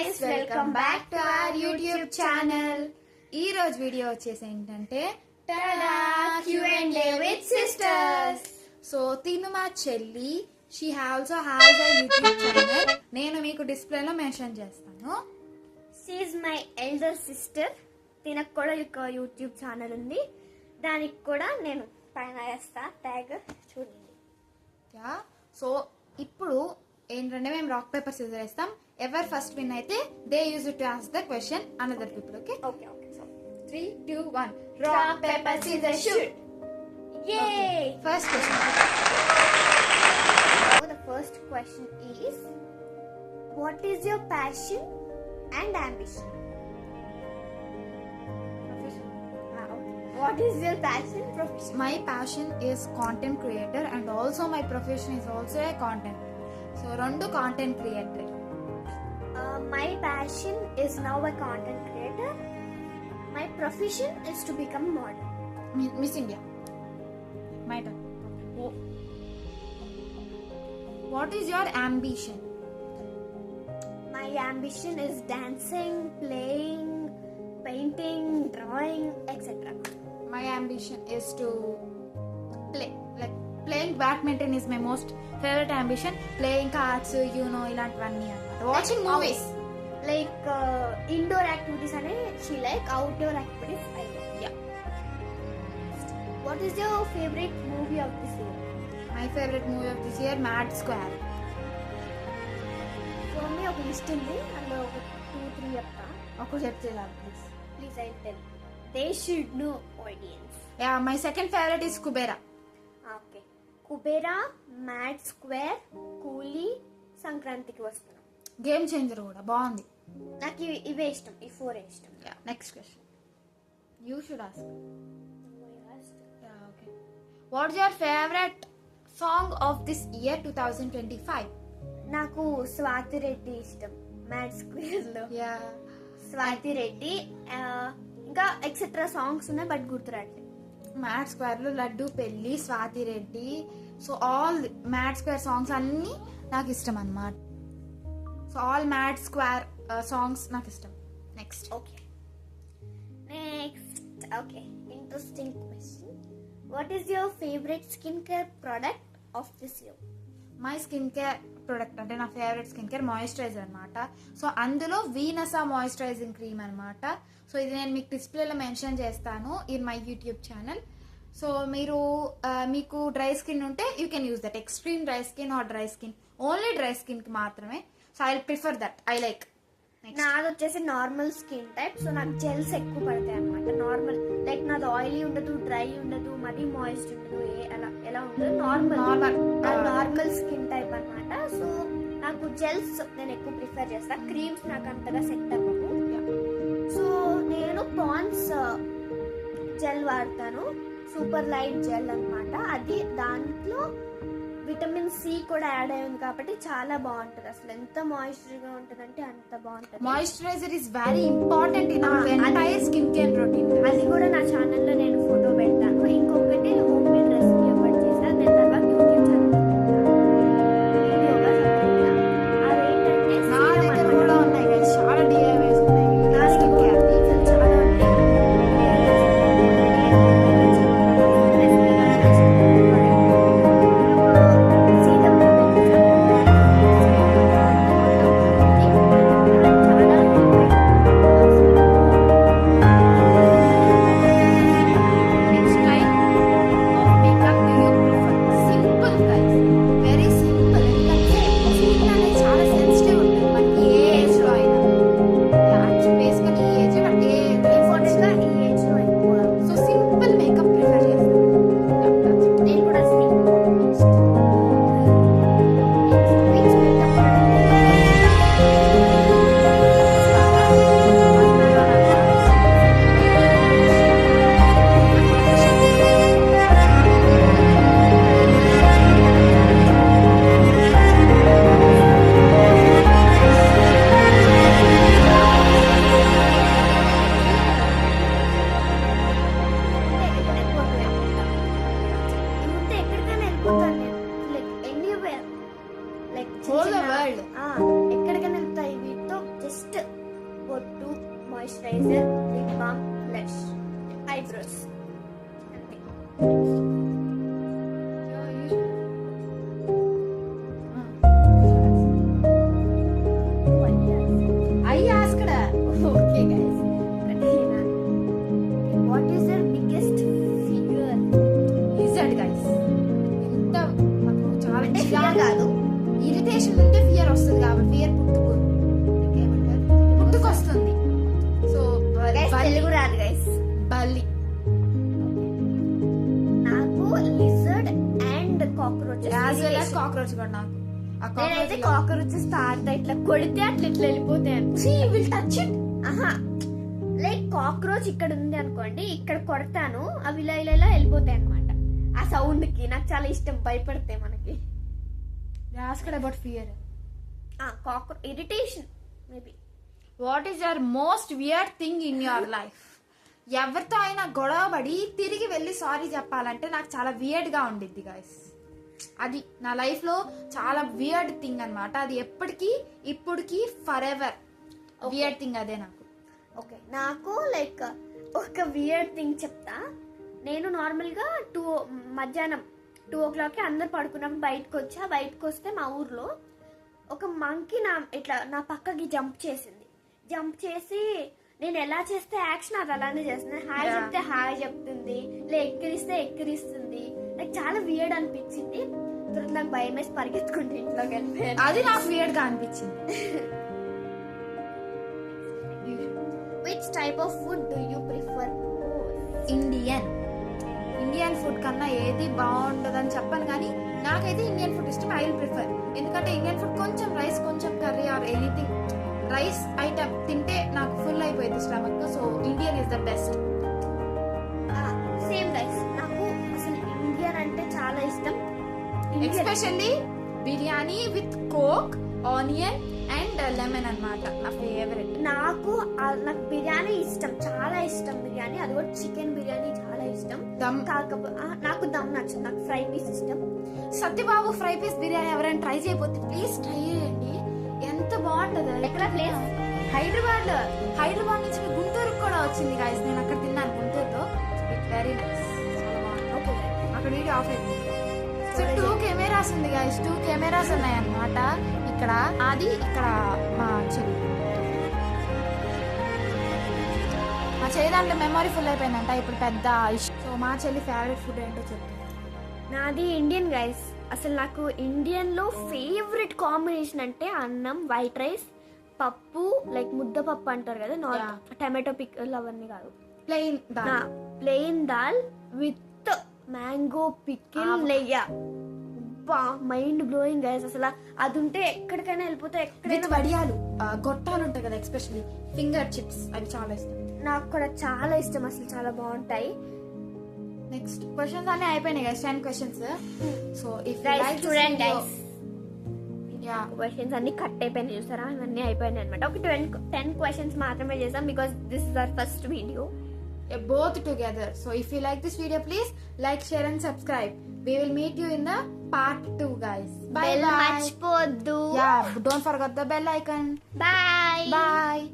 guys, welcome back to our YouTube channel. ఈ రోజు video వచ్చేసి ఏంటంటే Tada Q&A with sisters. So తిను మా చెల్లి, she also has a YouTube channel. నేను మీకు డిస్ప్లేలో మెన్షన్ చేస్తాను. She is my elder sister. తినకు కూడా ఒక యూట్యూబ్ ఛానల్ ఉంది, దానికి కూడా నేను పైన వేస్తా ట్యాగ్ చూడండి. సో ఇప్పుడు ఏంటంటే మేము రాక్ పేపర్ సిజర్ వేస్తాం. ఎవర్ ఫస్ట్ విన్ అయితే they use to ask the question another people. Okay okay okay. So 3 2 1 rock paper scissor shoot. Yay! First question. So the first question is, what is your passion and ambition? What is your passion, profession? My passion is content creator and also my profession is also a content. So rendu content creator. My passion is now a content creator. My profession is to become a model. Miss India. My turn. What is your ambition? My ambition is dancing, playing, painting, drawing, etc. My ambition is to play. Like playing badminton is my most favorite ambition. Playing cards, ఇలాంటివన్నీ అన్నమాట. Watching movies. Like indoor activities and she like outdoor activities I like. Yeah. What is your favorite movie of this year? My favorite movie of this year, Mad Square. For me ఒక list ఉంది, అందులో ఒక 2-3 చెప్తా. ఒకటి చెప్తే please. Please I tell. They should know audience. Yeah, my second favorite is Kubera. Okay. Kubera, Mad Square, Coolie, సంక్రాంతికి వస్తున్నాం. Game changer కూడా బాగుంది. నాకు ఇవే ఇష్టం, ఈ 4 ఇష్టం. Yeah, next question. You should ask. Yeah, okay. What is your favorite song of this year 2025? నాకు స్వాతి రెడ్డి ఇష్టం. మ్యాడ్ స్క్వేర్ లో Yeah. స్వాతి రెడ్డి, ఇంకా ఎక్సెట్రా సాంగ్స్ ఉన్నాయి బట్ గుర్తురాట్లేదు. మ్యాడ్ స్క్వేర్ లో లడ్డు పెళ్లి, Swathi Reddy, so all mad square songs అన్ని నాకు ఇష్టం అన్నమాట. So all mad square songs నాకు ఇష్టం. Next. Okay interesting question. What is your favourite skin care product of this year? My skin care product అంటే నా ఫేవరెట్ స్కిన్ కేర్ మాయిశ్చరైజర్ అనమాట. So అందులో వీనసా మాయిశ్చరైజింగ్ క్రీమ్ అనమాట. సో ఇది నేను మీకు డిస్ప్లేలో మెన్షన్ చేస్తాను in my YouTube channel. So మీరు మీకు డ్రై స్కిన్ ఉంటే you can use that. Extreme dry skin or dry skin, only dry skin కి మాత్రమే. So I prefer that. I like. నాది వచ్చేసి నార్మల్ స్కిన్ టైప్, సో నాకు gels ఎక్కువ పడతాయి అనమాట. నార్మల్ లైక్ నాది ఆయిలీ ఉండదు, డ్రై ఉండదు, మరీ మాయిస్ట్ ఉండదు, ఎలా ఉండదు, నార్మల్ స్కిన్ టైప్ అనమాట. సో నాకు జెల్స్ నేను ఎక్కువ ప్రిఫర్ చేస్తా, క్రీమ్స్ నాకు అంతగా సెట్ అవ్వవు. సో నేను పాండ్స్ జెల్ వాడతాను, సూపర్ లైట్ జెల్ అనమాట. అది దాంట్లో విటమిన్ సి కూడా యాడ్ అయ్యింది కాబట్టి చాలా బాగుంటది. అసలు ఎంత మాయిశ్చర్ గా ఉంటదంటే అంత బాగుంటది. Moisturiser is very important in our entire skin care routine. అది కూడా నా ఛానల్లో నేను ఫోటో పెడతాను. ఇంకొకటి హోమ్ మేడ్ రెసిపీ ఒకటి చేశాను, నేను తర్వాత యూట్యూబ్ ఛానల్ అదేంటంటే నా దగ్గర కూడా ఉన్నాయి guys, చాలా DIYs ఉన్నాయి. Which kind of makeup do you prefer? Moisturiser, lip balm, blush, eyebrows. అంతే. I asked her. Okay, guys. What is your biggest fear? Lizard, guys. ఎంత నాకు చాలా అంటే fear చిరాకు. కాదు. ఇరిటేషన్ ఉంటే ఫియర్ వస్తుంది కాబట్టి ఫియర్ పుట్టుకొస్తుంది. సో Guys, తెలుగు రాదు గైస్. బల్లి. నాకు lizard and cockroach. As well as cockroach కూడా నాకు. ఆ నేనైతే కాక్రోచ్ కాక్రోచెస్ తాడతా, ఇట్లా కొడితే అట్లా ఇట్లా వెళ్ళిపోతాయి. Will touch it. ఆహా, లైక్ కాక్రోచ్ ఇక్కడ ఉంది అనుకోండి, ఇక్కడ కొడతాను, అవి ఇలా ఇలా ఇలా వెళ్ళిపోతాయి అనమాట. ఆ సౌండ్ కి నాకు చాలా ఇష్టం, భయపడతాయి మనకి. Asked about fear. Irritation maybe. What is your most weird thing in your life? ఎవరితో అయినా గొడవపడి తిరిగి వెళ్ళి సారీ చెప్పాలంటే నాకు చాలా వియర్డ్ గా ఉండిద్ది గైస్. అది నా లైఫ్ లో చాలా వియర్డ్ థింగ్ అన్నమాట. అది ఎప్పటికీ ఇప్పటికి ఫర్ ఎవర్ వియర్డ్ థింగ్ అదే నాకు. ఓకే, నాకు లైక్ ఒక వియర్డ్ థింగ్ చెప్తా. నేను నార్మల్గా మధ్యాహ్నం 2 o'clock అందరు పడుకున్నప్పుడు బయటకు వస్తే మా ఊర్లో ఒక మంకీ నా పక్కకి జంప్ చేసి నేను ఎలా చేస్తే యాక్షన్ అది అలానే చేస్తుంది. హాయ్ చెప్తే హాయ్ చెప్తుంది, ఇలా ఎక్కిరిస్తుంది. నాకు చాలా వియర్డ్ అనిపించింది. తర్వాత నాకు భయం వేసి పరిగెత్తుకుంటే ఇంట్లోకి వెళ్ళిపోయాను. అది నాకు వియర్డ్ గా అనిపించింది. Which type of food do you prefer? Indian food కన్నా ఏది బాగుండదని చెప్పను, కానీ నాకైతే ఇండియన్ ఫుడ్ ఇష్టం. I will prefer. ఎందుకంటే ఇండియన్ ఫుడ్ కొంచెం రైస్, కొంచెం curry or anything rice item తింటే నాకు ఫుల్ అయిపోయింది stomach. So Indian is the best. Same rice. నాకు అసలు ఇండియన్ అంటే చాలా ఇష్టం. Especially biryani with coke, onion and lemon అన్నమాట నా ఫేవరెట్. నాకు బిర్యానీ ఇష్టం, చాలా ఇష్టం బిర్యానీ. అది కూడా చికెన్ బిర్యానీ చాలా ఇష్టం. దమ్ కాకపోతే నాకు దమ్ నచ్చదు, నాకు ఫ్రై పీస్ ఇష్టం. సత్యబాబు ఫ్రై పీస్ బిర్యానీ ఎవరైనా ట్రై చేయకపోతే ప్లీజ్ ట్రై చేయండి. ఎంత బాగుంటది. ఎక్కడ ప్లేస్? హైదరాబాద్ నుంచి గుంటూరు కూడా వచ్చింది గాయస్. నేను అక్కడ తిన్నాను గుంటూరులో. ఇట్ వెరీ నైస్, చాలా బాగుంది. ఓకే, అక్కడ వీడియో ఆఫ్ అయిపోయింది. సో 2 కెమెరాస్ ఉంది గాయస్. 2 కెమెరాస్ ఉన్నాయి అన్నమాట. ఇక్కడ అది, ఇక్కడ మా చెల్లి దాంట్లో మెమరీ ఫుల్ అయిపోయిందంట. ఇప్పుడు పెద్ద ఇష్యూ. సో మా చెల్లి ఫేవరెట్ ఫుడ్ ఏంటో చెప్తాను. నాది ఇండియన్ గైస్. అసలు నాకు ఇండియన్ లో ఫేవరెట్ కాంబినేషన్ అంటే అన్నం, వైట్ రైస్, పప్పు, లైక్ ముద్దపప్పు అంటారు కదా, టమాటో పిక్కల్ అవన్నీ కాదు, plain dal with mango pickle నెయ్య. Mind blowing guys. అసలు అది ఉంటే ఎక్కడికైనా వెళ్ళిపోతే. విత్ వడియాలు, గొట్టాలు ఉంటాయి కదా, ఎస్పెషల్లీ ఫింగర్ చిప్స్, అవి చాలా ఇష్టం. నాకు కూడా చాలా ఇష్టం, అసలు చాలా బాగుంటాయి. నెక్స్ట్ క్వశ్చన్స్ అన్ని అయిపోయినాయి guys. 10 questions. So if student guys, questions అన్ని కట్ అయిపోయినాయి చూసారా, ఇవన్నీ అయిపోయినాయి అనమాట. ఒక 10 questions మాత్రమే చేసాం because this is our first video. Both together. So if you like this video, please like, share and subscribe. We will meet you in the part 2 guys. Bye bye. మర్చిపోద్దు. Yeah, don't forget the bell icon. Bye. Bye.